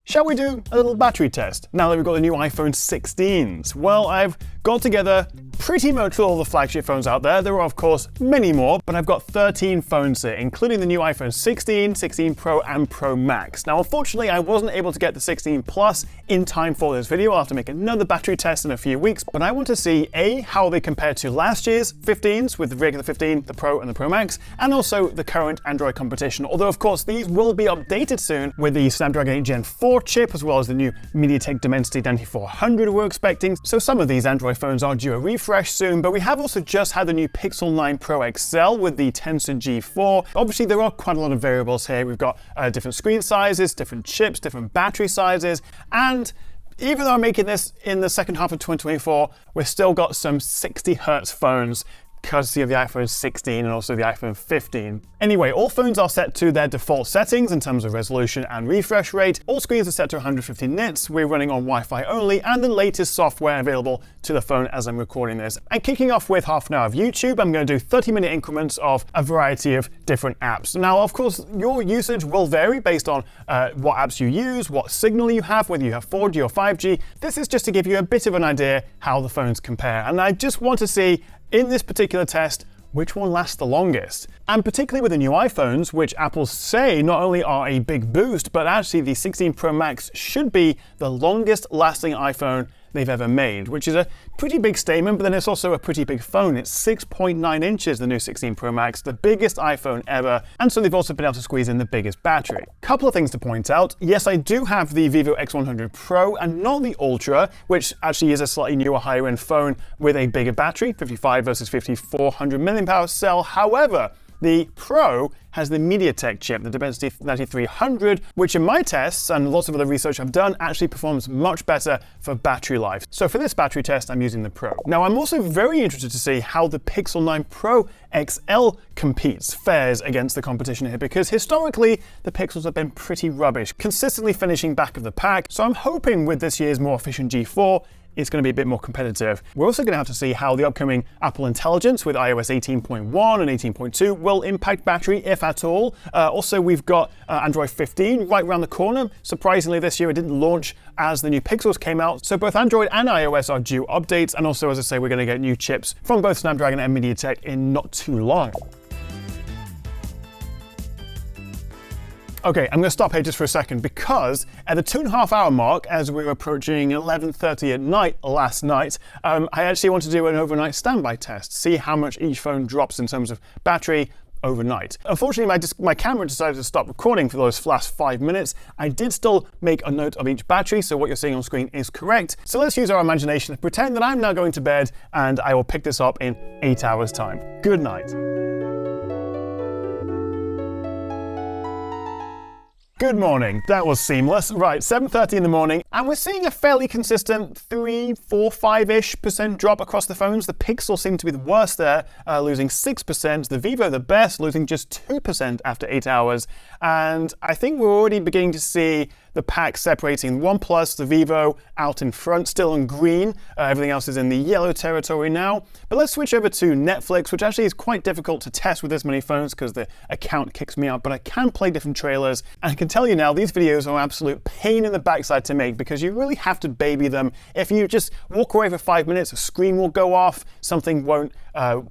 Shall we do a little battery test now that we've got the new iPhone 16s? Well, I've got together pretty much all the flagship phones out there. There are, of course, many more, but I've got 13 phones here, including the new iPhone 16, 16 Pro, and Pro Max. Now, unfortunately, I wasn't able to get the 16 Plus in time for this video. I'll have to make another battery test in a few weeks, but I want to see, A, how they compare to last year's 15s with the regular 15, the Pro, and the Pro Max, and also the current Android competition. Although, of course, these will be updated soon with the Snapdragon 8 Gen 4 chip, as well as the new MediaTek Dimensity 9400 we're expecting. So some of these Android phones are due a refresh soon, but we have also just had the new Pixel 9 Pro XL with the Tensor G4. Obviously, there are quite a lot of variables here. We've got different screen sizes, different chips, different battery sizes, and even though I'm making this in the second half of 2024, we've still got some 60 Hz phones, courtesy of the iPhone 16 and also the iPhone 15. Anyway, all phones are set to their default settings in terms of resolution and refresh rate. All screens are set to 150 nits, we're running on Wi-Fi only, and the latest software available to the phone as I'm recording this. And kicking off with half an hour of YouTube, I'm going to do 30-minute increments of a variety of different apps. Now, of course, your usage will vary based on what apps you use, what signal you have, whether you have 4G or 5G. This is just to give you a bit of an idea how the phones compare. And I just want to see, in this particular test, which one lasts the longest. And particularly with the new iPhones, which Apple say not only are a big boost, but actually the 16 Pro Max should be the longest lasting iPhone they've ever made, which is a pretty big statement, but then it's also a pretty big phone. It's 6.9 inches, the new 16 Pro Max, the biggest iPhone ever, and so they've also been able to squeeze in the biggest battery. Couple of things to point out. Yes, I do have the Vivo X100 Pro and not the Ultra, which actually is a slightly newer, higher-end phone with a bigger battery, 55 versus 5400 mAh cell. However, the Pro has the MediaTek chip, the Dimensity 9300, which in my tests and lots of other research I've done actually performs much better for battery life. So for this battery test, I'm using the Pro. Now, I'm also very interested to see how the Pixel 9 Pro XL fares against the competition here, because historically, the Pixels have been pretty rubbish, consistently finishing back of the pack. So I'm hoping with this year's more efficient G4, it's going to be a bit more competitive. We're also going to have to see how the upcoming Apple Intelligence with iOS 18.1 and 18.2 will impact battery, if at all. Also, we've got Android 15 right around the corner. Surprisingly, this year it didn't launch as the new Pixels came out. So both Android and iOS are due updates. And also, as I say, we're going to get new chips from both Snapdragon and MediaTek in not too long. Okay, I'm going to stop here just for a second, because at the 2.5 hour mark, as we were approaching 11:30 at night last night, I actually want to do an overnight standby test, see how much each phone drops in terms of battery overnight. Unfortunately, my camera decided to stop recording for those last 5 minutes. I did still make a note of each battery, so what you're seeing on screen is correct. So let's use our imagination to pretend that I'm now going to bed, and I will pick this up in 8 hours' time. Good night. Good morning. That was seamless. Right, 7:30 in the morning, and we're seeing a fairly consistent 3, 4, 5-ish% drop across the phones. The Pixel seemed to be the worst there, losing 6%. The Vivo, the best, losing just 2% after 8 hours. And I think we're already beginning to see the pack separating OnePlus, the Vivo, out in front, still in green. Everything else is in the yellow territory now. But let's switch over to Netflix, which actually is quite difficult to test with this many phones because the account kicks me out, but I can play different trailers. And I can tell you now, these videos are an absolute pain in the backside to make, because you really have to baby them. If you just walk away for 5 minutes, a screen will go off, something won't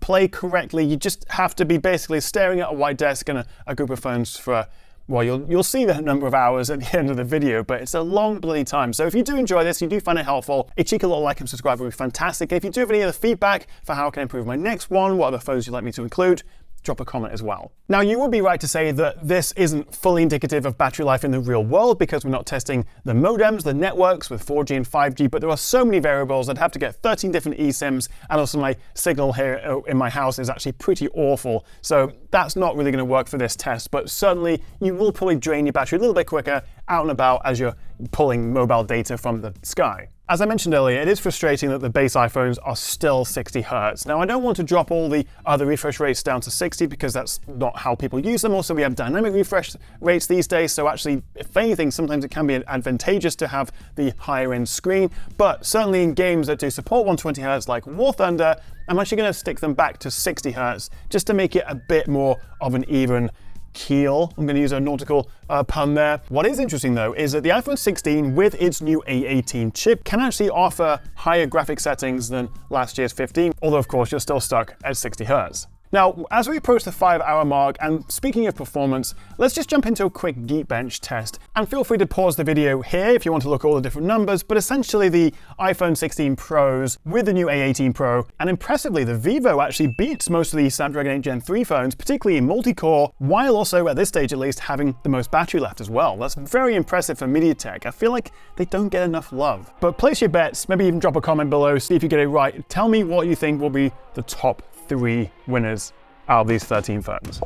play correctly. You just have to be basically staring at a white desk and a group of phones for, well, you'll see the number of hours at the end of the video, but it's a long bloody time. So if you do enjoy this, you do find it helpful, a cheeky little like and subscribe would be fantastic. And if you do have any other feedback for how I can improve my next one, what other phones you'd like me to include, drop a comment as well. Now, you would be right to say that this isn't fully indicative of battery life in the real world, because we're not testing the modems, the networks with 4G and 5G, but there are so many variables. I'd have to get 13 different eSIMs, and also my signal here in my house is actually pretty awful. So that's not really going to work for this test, but certainly you will probably drain your battery a little bit quicker out and about as you're pulling mobile data from the sky. As I mentioned earlier, it is frustrating that the base iPhones are still 60 Hz. Now, I don't want to drop all the other refresh rates down to 60, because that's not how people use them. Also, we have dynamic refresh rates these days, so actually, if anything, sometimes it can be advantageous to have the higher end screen. But certainly in games that do support 120 Hz like War Thunder, I'm actually going to stick them back to 60 Hz just to make it a bit more of an even keel. I'm going to use a nautical pun there. What is interesting though is that the iPhone 16 with its new A18 chip can actually offer higher graphic settings than last year's 15, although of course you're still stuck at 60 Hz. Now, as we approach the 5-hour mark, and speaking of performance, let's just jump into a quick Geekbench test. And feel free to pause the video here if you want to look at all the different numbers, but essentially the iPhone 16 Pros with the new A18 Pro, and impressively, the Vivo actually beats most of the Snapdragon 8 Gen 3 phones, particularly in multi-core, while also, at this stage at least, having the most battery left as well. That's very impressive for MediaTek. I feel like they don't get enough love. But place your bets, maybe even drop a comment below, see if you get it right. Tell me what you think will be the top 3 winners out of these 13 phones.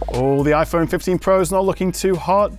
Oh, the iPhone 15 Pro is not looking too hot.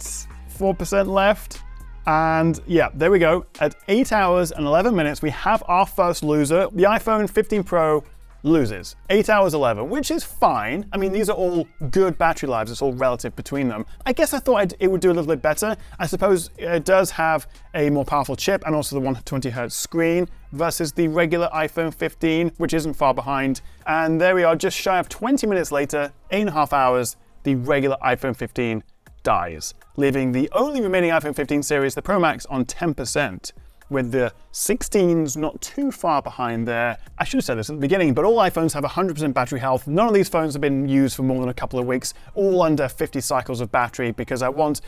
4% left. And yeah, there we go. At 8 hours and 11 minutes, we have our first loser. The iPhone 15 Pro loses. 8 hours 11, which is fine. I mean, these are all good battery lives. It's all relative between them. I guess I thought it would do a little bit better. I suppose it does have a more powerful chip and also the 120 Hz screen versus the regular iPhone 15, which isn't far behind. And there we are, just shy of 20 minutes later, 8.5 hours, the regular iPhone 15 dies, leaving the only remaining iPhone 15 series, the Pro Max, on 10%. With the 16s not too far behind there. I should have said this at the beginning, but all iPhones have 100% battery health. None of these phones have been used for more than a couple of weeks, all under 50 cycles of battery, because I want,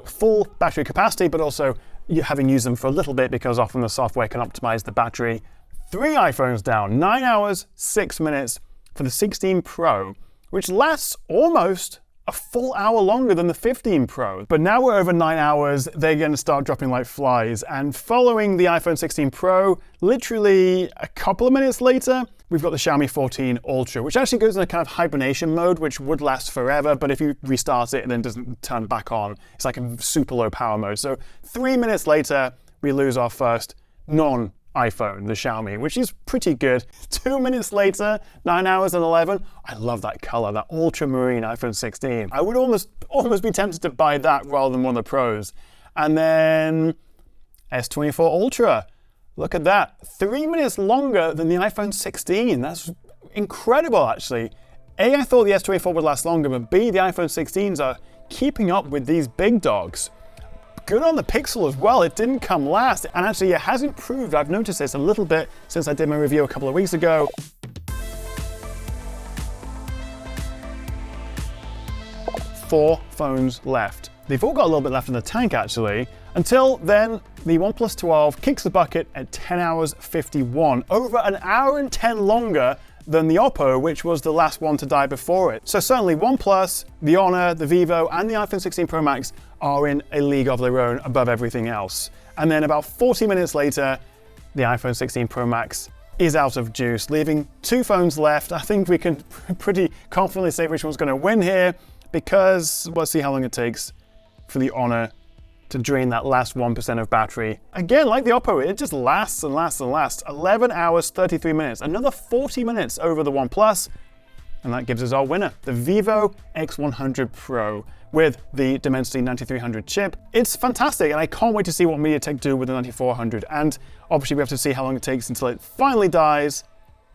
full battery capacity, but also having used them for a little bit because often the software can optimize the battery. 3 iPhones down, 9 hours, 6 minutes for the 16 Pro, which lasts almost a full hour longer than the 15 Pro. But now we're over 9 hours, they're going to start dropping like flies. And following the iPhone 16 Pro, literally a couple of minutes later, we've got the Xiaomi 14 Ultra, which actually goes in a kind of hibernation mode, which would last forever, but if you restart it, it then doesn't turn back on. It's like a super low power mode. So 3 minutes later, we lose our first non-iPhone, the Xiaomi, which is pretty good. 2 minutes later, 9 hours and 11. I love that color, that ultramarine iPhone 16. I would almost be tempted to buy that rather than one of the Pros. And then S24 Ultra. Look at that. 3 minutes longer than the iPhone 16. That's incredible, actually. A, I thought the S24 would last longer, but B, the iPhone 16s are keeping up with these big dogs. Good on the Pixel as well. It didn't come last, and actually it has improved. I've noticed this a little bit since I did my review a couple of weeks ago. 4 phones left. They've all got a little bit left in the tank, actually. Until then, the OnePlus 12 kicks the bucket at 10 hours 51, over an hour and 10 longer than the Oppo, which was the last one to die before it. So certainly OnePlus, the Honor, the Vivo, and the iPhone 16 Pro Max are in a league of their own above everything else. And then about 40 minutes later, the iPhone 16 Pro Max is out of juice, leaving 2 phones left. I think we can pretty confidently say which one's going to win here, because we'll see how long it takes for the Honor to drain that last 1% of battery. Again, like the Oppo, it just lasts and lasts and lasts. 11 hours, 33 minutes, another 40 minutes over the OnePlus, and that gives us our winner, the Vivo X100 Pro with the Dimensity 9300 chip. It's fantastic, and I can't wait to see what MediaTek do with the 9400, and obviously we have to see how long it takes until it finally dies.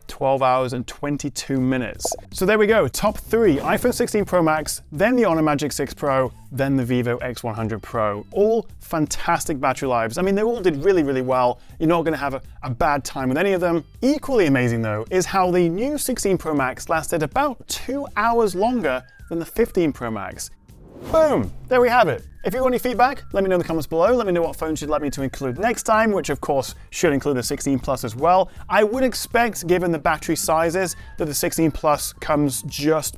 12 hours and 22 minutes. So there we go, top 3, iPhone 16 Pro Max, then the Honor Magic 6 Pro, then the Vivo X100 Pro. All fantastic battery lives. I mean, they all did really, really well. You're not gonna have a bad time with any of them. Equally amazing though, is how the new 16 Pro Max lasted about 2 hours longer than the 15 Pro Max. Boom, there we have it. If you have any feedback, let me know in the comments below. Let me know what phones you'd like me to include next time, which of course should include the 16 Plus as well. I would expect, given the battery sizes, that the 16 Plus comes just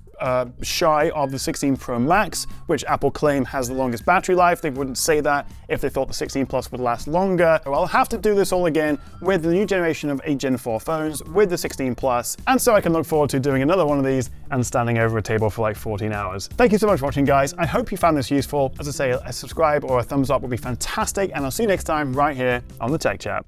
shy of the 16 Pro Max, which Apple claim has the longest battery life. They wouldn't say that if they thought the 16 Plus would last longer. So I'll have to do this all again with the new generation of 8 Gen 4 phones with the 16 Plus, and so I can look forward to doing another one of these and standing over a table for like 14 hours. Thank you so much for watching, guys. I hope you found this useful. As I say, a subscribe or a thumbs up would be fantastic, and I'll see you next time right here on the Tech Chat.